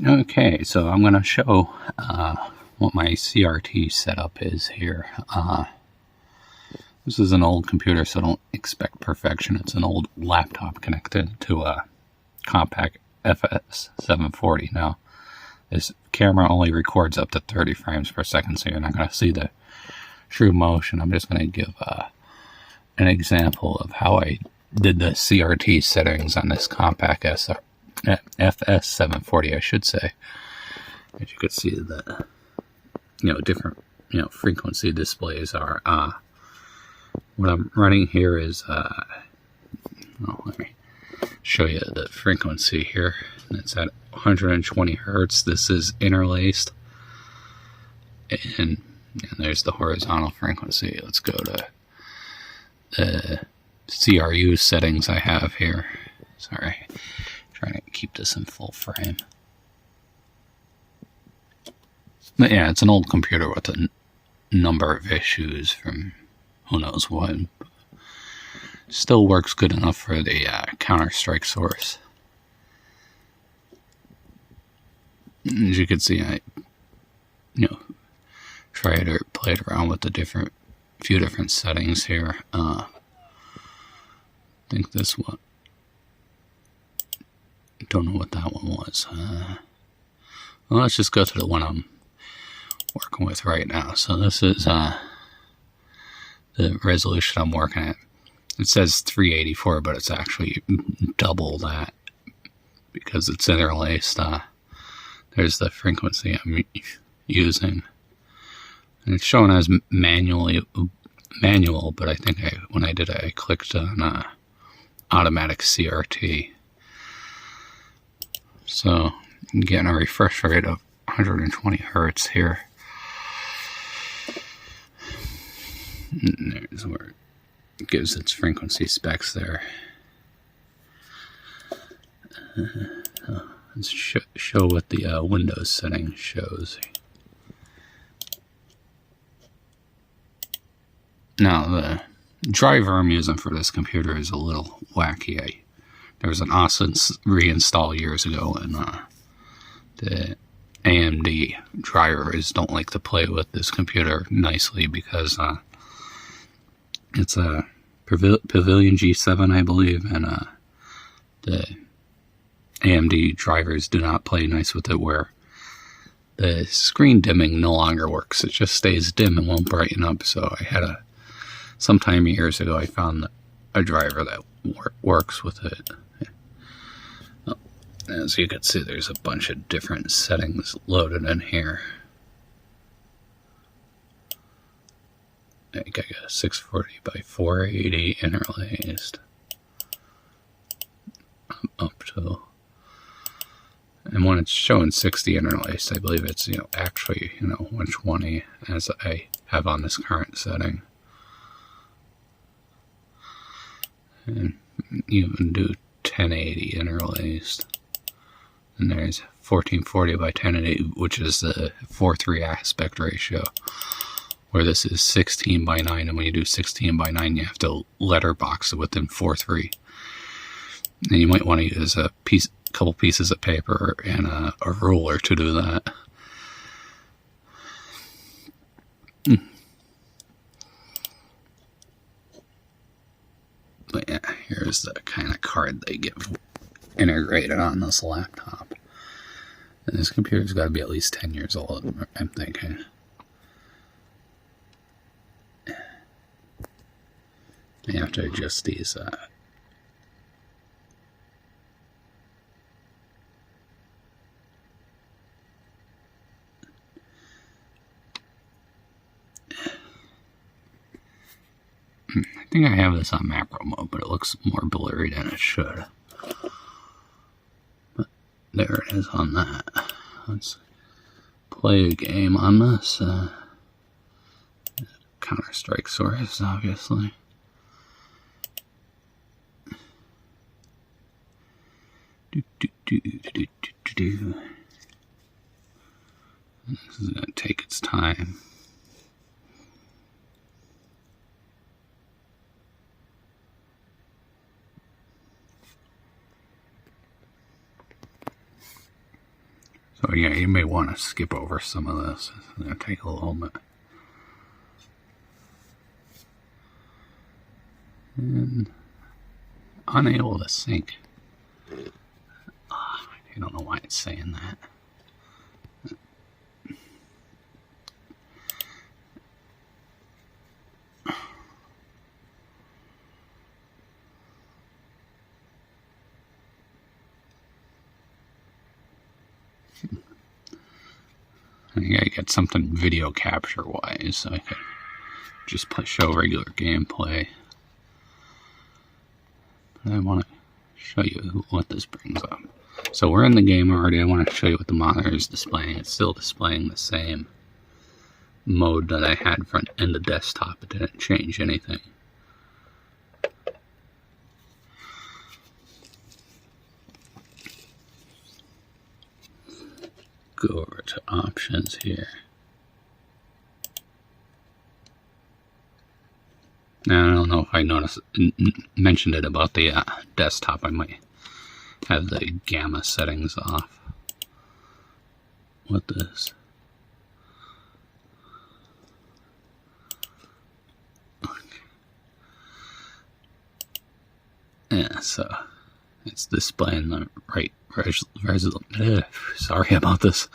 Okay, so I'm going to show what my CRT setup is here. This is an old computer, so don't expect perfection. It's an old laptop connected to a compact FS740. Now, this camera only records up to 30 frames per second, so you're not going to see the true motion. I'm just going to give an example of how I did the CRT settings on this compact FS740, I should say. As you can see, the different frequency displays are. What I'm running here is let me show you the frequency here. It's at 120 hertz. This is interlaced, and there's the horizontal frequency. Let's go to the CRU settings I have here. Sorry, trying to keep this in full frame. But yeah, it's an old computer with a number of issues from who knows what. Still works good enough for the Counter-Strike source. As you can see, I tried or played around with the few different settings here. I think this one, don't know what that one was. Well, let's just go to the one I'm working with right now. So this is the resolution I'm working at. It says 384, but it's actually double that because it's interlaced. There's the frequency I'm using, and it's shown as manual, but I think when I did it, I clicked on automatic CRT. So I'm getting a refresh rate of 120 hertz here. And there's where it gives its frequency specs there. Let's show what the Windows setting shows. Now, the driver I'm using for this computer is a little wacky. There was an awesome reinstall years ago, and the AMD drivers don't like to play with this computer nicely because it's a Pavilion G7, I believe, and the AMD drivers do not play nice with it, where the screen dimming no longer works. It just stays dim and won't brighten up. So I had sometime years ago, I found a driver that works with it. As you can see, there's a bunch of different settings loaded in here. I think I got a 640 by 480 interlaced up to, and when it's showing 60 interlaced, I believe it's actually 120 as I have on this current setting. And you can do 1080 interlaced, and there's 1440 by 1080, which is the 4:3 aspect ratio, where this is 16 by 9, and when you do 16 by 9, you have to letterbox it within 4:3. And you might want to use a couple pieces of paper and a ruler to do that. But yeah, here's the kind of card they give integrated on this laptop. And this computer's got to be at least 10 years old, I'm thinking. You have to adjust these I think I have this on macro mode, but it looks more blurry than it should. But there it is on that. Let's play a game on this. Counter-Strike source, obviously. This is going to take its time. So yeah, you may want to skip over some of this. It's going to take a little bit. And unable to sync. I don't know why it's saying that. I think I get something video capture wise, so I could just show regular gameplay. But I want to show you what this brings up. So we're in the game already. I want to show you what the monitor is displaying. It's still displaying the same mode that I had in the desktop. It didn't change anything. Go over to options here. Now, I don't know if I mentioned it about the desktop. I might have the gamma settings off with this. Yeah, so it's displaying the right sorry about this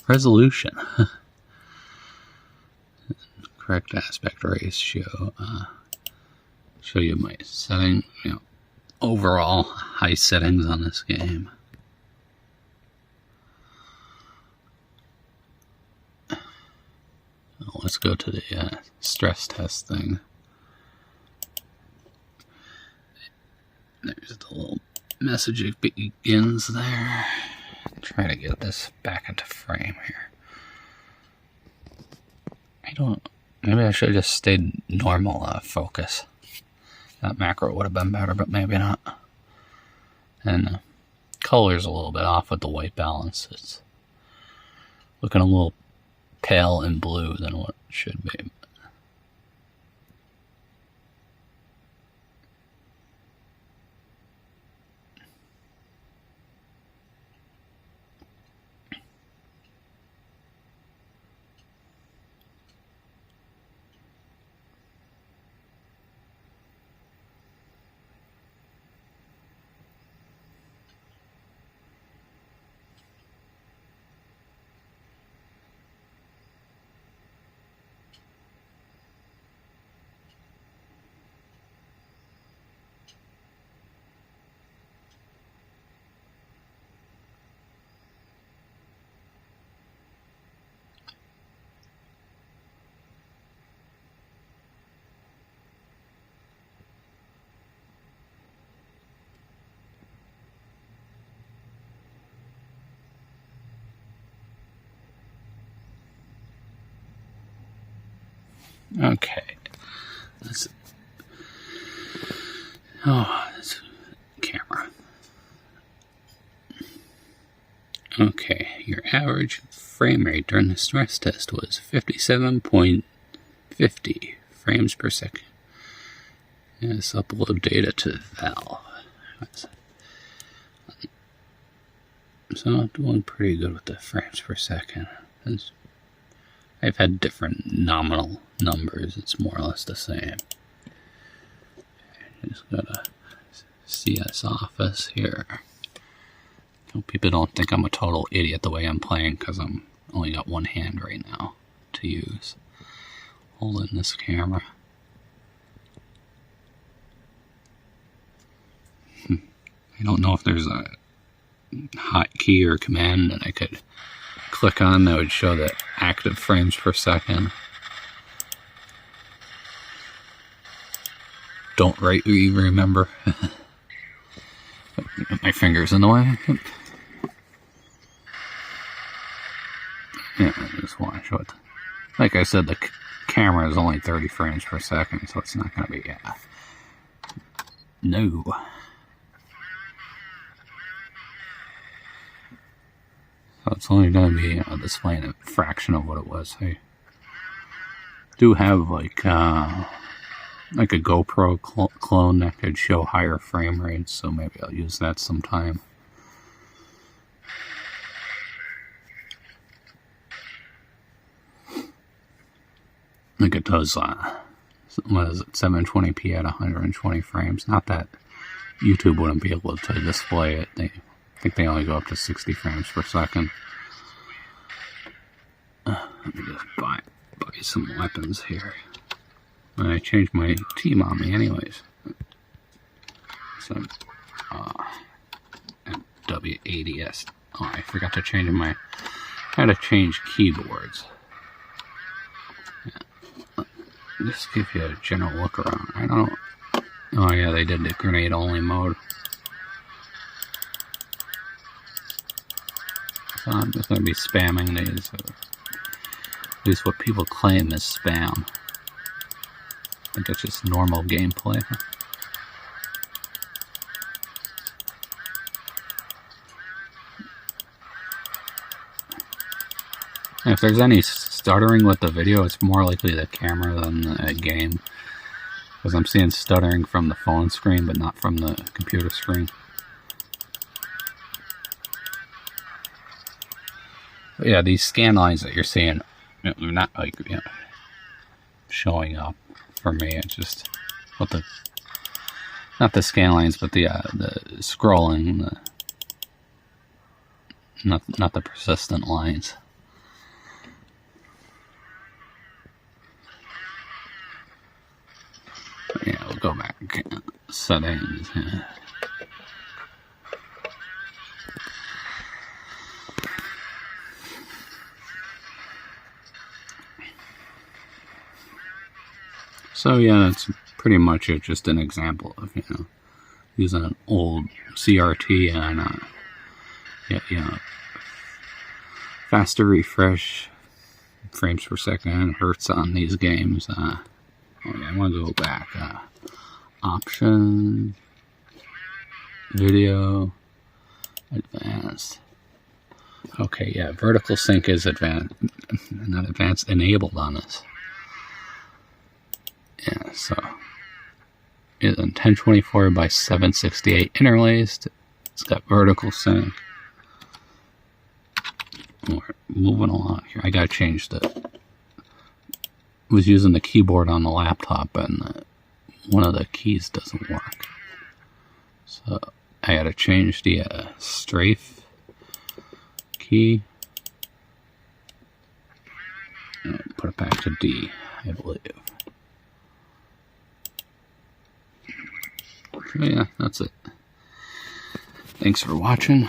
resolution. Correct aspect ratio. Show you my setting, overall high settings on this game. Let's go to the stress test thing. There's the little message it begins there. Try to get this back into frame here. Maybe I should have just stayed normal focus. That macro would have been better, but maybe not. And color's a little bit off with the white balance. It's looking a little pale and blue than what it should be. Okay. This camera. Okay, your average frame rate during the stress test was 57.50 frames per second. Yes, upload data to Valve. So I'm doing pretty good with the frames per second. I've had different nominal numbers. It's more or less the same. Just got a CS Office here. Hope people don't think I'm a total idiot the way I'm playing, because I'm only got one hand right now to use. Holding this camera. I don't know if there's a hotkey or command that I could click on that would show the active frames per second. Don't rightly remember. My finger's in the way. Yeah, I just want to show it. Like I said, the camera is only 30 frames per second, so it's not going to be... No. So it's only going to be displaying a fraction of what it was. I do have like a GoPro clone that could show higher frame rates, so maybe I'll use that sometime. think it does, what is it, 720p at 120 frames. Not that YouTube wouldn't be able to display it. I think they only go up to 60 frames per second. Let me just buy some weapons here. I changed my team on me anyways. So, W80S. Oh, I forgot to change I had to change keyboards. Yeah. Just give you a general look around. I don't know. Oh yeah, they did the grenade only mode. So I'm just going to be spamming these. At least what people claim is spam. I think it's just normal gameplay. If there's any stuttering with the video, it's more likely the camera than the game. Because I'm seeing stuttering from the phone screen, but not from the computer screen. But yeah, these scan lines that you're seeing, they're not like, showing up for me. It's just what not the scan lines, but the scrolling, not the persistent lines. Yeah, we'll go back. Settings. Yeah. So yeah, that's pretty much it. Just an example of using an old CRT and faster refresh frames per second, hertz on these games. Okay, I want to go back. Option, video, advanced. Okay, yeah, vertical sync is advanced, not advanced, enabled on this. Yeah, so it's 1024 by 768 interlaced. It's got vertical sync. We're moving along here. I gotta change was using the keyboard on the laptop and one of the keys doesn't work. So I gotta change the strafe key. And put it back to D, I believe. So yeah, that's it. Thanks for watching.